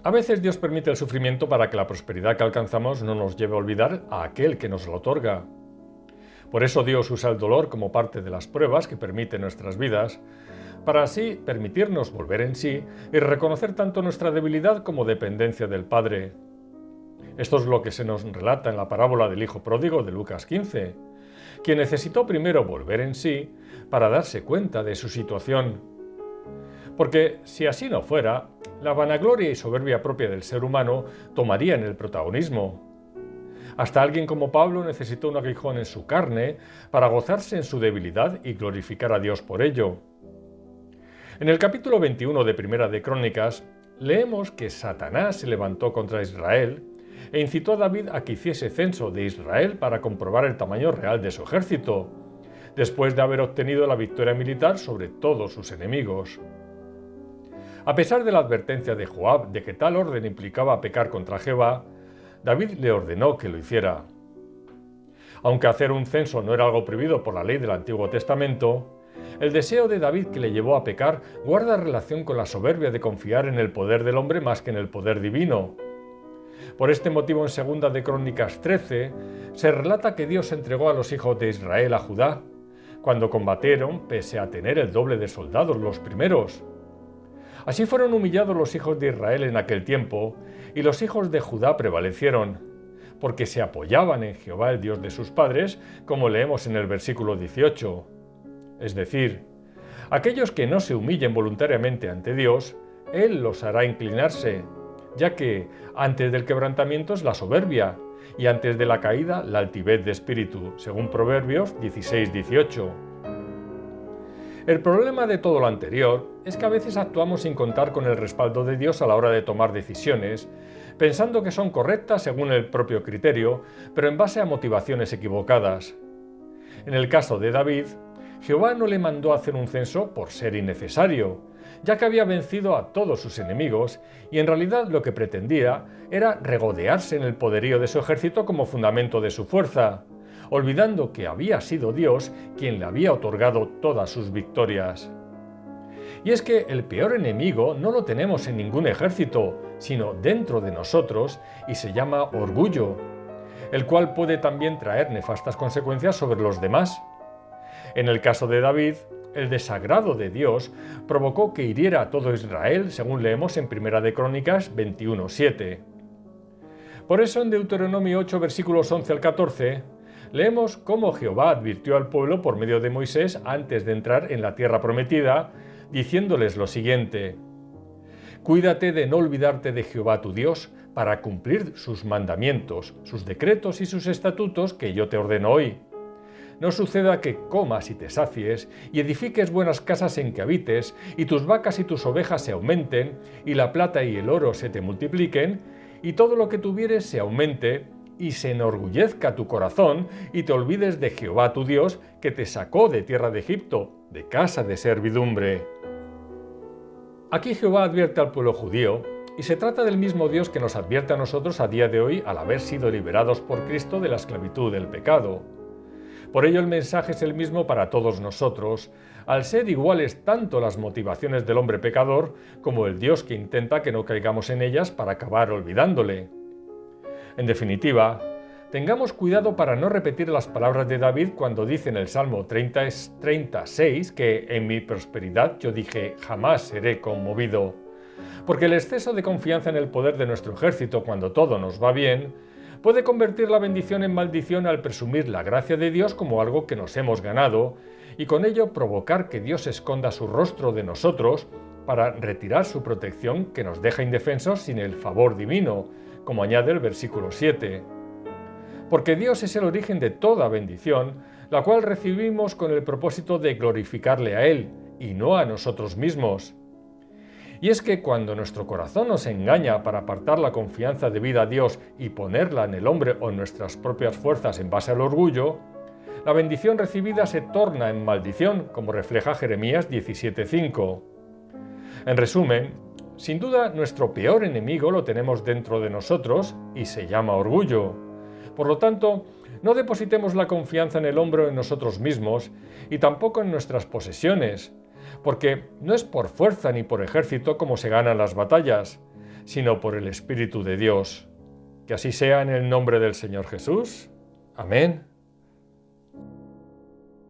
A veces Dios permite el sufrimiento para que la prosperidad que alcanzamos no nos lleve a olvidar a aquel que nos lo otorga. Por eso Dios usa el dolor como parte de las pruebas que permite nuestras vidas, para así permitirnos volver en sí y reconocer tanto nuestra debilidad como dependencia del Padre. Esto es lo que se nos relata en la parábola del Hijo Pródigo de Lucas 15, quien necesitó primero volver en sí para darse cuenta de su situación. Porque si así no fuera, la vanagloria y soberbia propia del ser humano tomarían el protagonismo. Hasta alguien como Pablo necesitó un aguijón en su carne para gozarse en su debilidad y glorificar a Dios por ello. En el capítulo 21 de Primera de Crónicas, leemos que Satanás se levantó contra Israel e incitó a David a que hiciese censo de Israel para comprobar el tamaño real de su ejército, después de haber obtenido la victoria militar sobre todos sus enemigos. A pesar de la advertencia de Joab de que tal orden implicaba pecar contra Jehová, David le ordenó que lo hiciera. Aunque hacer un censo no era algo prohibido por la ley del Antiguo Testamento, el deseo de David que le llevó a pecar guarda relación con la soberbia de confiar en el poder del hombre más que en el poder divino. Por este motivo, en 2 de Crónicas 13, se relata que Dios entregó a los hijos de Israel a Judá, cuando combatieron pese a tener el doble de soldados los primeros. Así fueron humillados los hijos de Israel en aquel tiempo, y los hijos de Judá prevalecieron, porque se apoyaban en Jehová, el Dios de sus padres, como leemos en el versículo 18. Es decir, aquellos que no se humillen voluntariamente ante Dios, Él los hará inclinarse, ya que antes del quebrantamiento es la soberbia, y antes de la caída la altivez de espíritu, según Proverbios 16-18. El problema de todo lo anterior es que a veces actuamos sin contar con el respaldo de Dios a la hora de tomar decisiones, pensando que son correctas según el propio criterio, pero en base a motivaciones equivocadas. En el caso de David, Jehová no le mandó a hacer un censo por ser innecesario, ya que había vencido a todos sus enemigos y en realidad lo que pretendía era regodearse en el poderío de su ejército como fundamento de su fuerza, olvidando que había sido Dios quien le había otorgado todas sus victorias. Y es que el peor enemigo no lo tenemos en ningún ejército, sino dentro de nosotros, y se llama orgullo, el cual puede también traer nefastas consecuencias sobre los demás. En el caso de David, el desagrado de Dios provocó que hiriera a todo Israel, según leemos en 1 de Crónicas 21:7. Por eso en Deuteronomio 8, versículos 11 al 14, leemos cómo Jehová advirtió al pueblo por medio de Moisés antes de entrar en la tierra prometida, diciéndoles lo siguiente: Cuídate de no olvidarte de Jehová tu Dios para cumplir sus mandamientos, sus decretos y sus estatutos que yo te ordeno hoy. No suceda que comas y te sacies, y edifiques buenas casas en que habites, y tus vacas y tus ovejas se aumenten, y la plata y el oro se te multipliquen, y todo lo que tuvieres se aumente, y se enorgullezca tu corazón, y te olvides de Jehová tu Dios, que te sacó de tierra de Egipto, de casa de servidumbre. Aquí Jehová advierte al pueblo judío, y se trata del mismo Dios que nos advierte a nosotros a día de hoy al haber sido liberados por Cristo de la esclavitud del pecado. Por ello el mensaje es el mismo para todos nosotros, al ser iguales tanto las motivaciones del hombre pecador como el Dios que intenta que no caigamos en ellas para acabar olvidándole. En definitiva, tengamos cuidado para no repetir las palabras de David cuando dice en el Salmo 36 que en mi prosperidad yo dije jamás seré conmovido. Porque el exceso de confianza en el poder de nuestro ejército cuando todo nos va bien puede convertir la bendición en maldición al presumir la gracia de Dios como algo que nos hemos ganado y con ello provocar que Dios esconda su rostro de nosotros para retirar su protección que nos deja indefensos sin el favor divino, como añade el versículo 7. Porque Dios es el origen de toda bendición, la cual recibimos con el propósito de glorificarle a Él y no a nosotros mismos. Y es que cuando nuestro corazón nos engaña para apartar la confianza debida a Dios y ponerla en el hombre o en nuestras propias fuerzas en base al orgullo, la bendición recibida se torna en maldición, como refleja Jeremías 17:5. En resumen, sin duda nuestro peor enemigo lo tenemos dentro de nosotros y se llama orgullo. Por lo tanto, no depositemos la confianza en el hombre o en nosotros mismos y tampoco en nuestras posesiones, porque no es por fuerza ni por ejército como se ganan las batallas, sino por el Espíritu de Dios. Que así sea en el nombre del Señor Jesús. Amén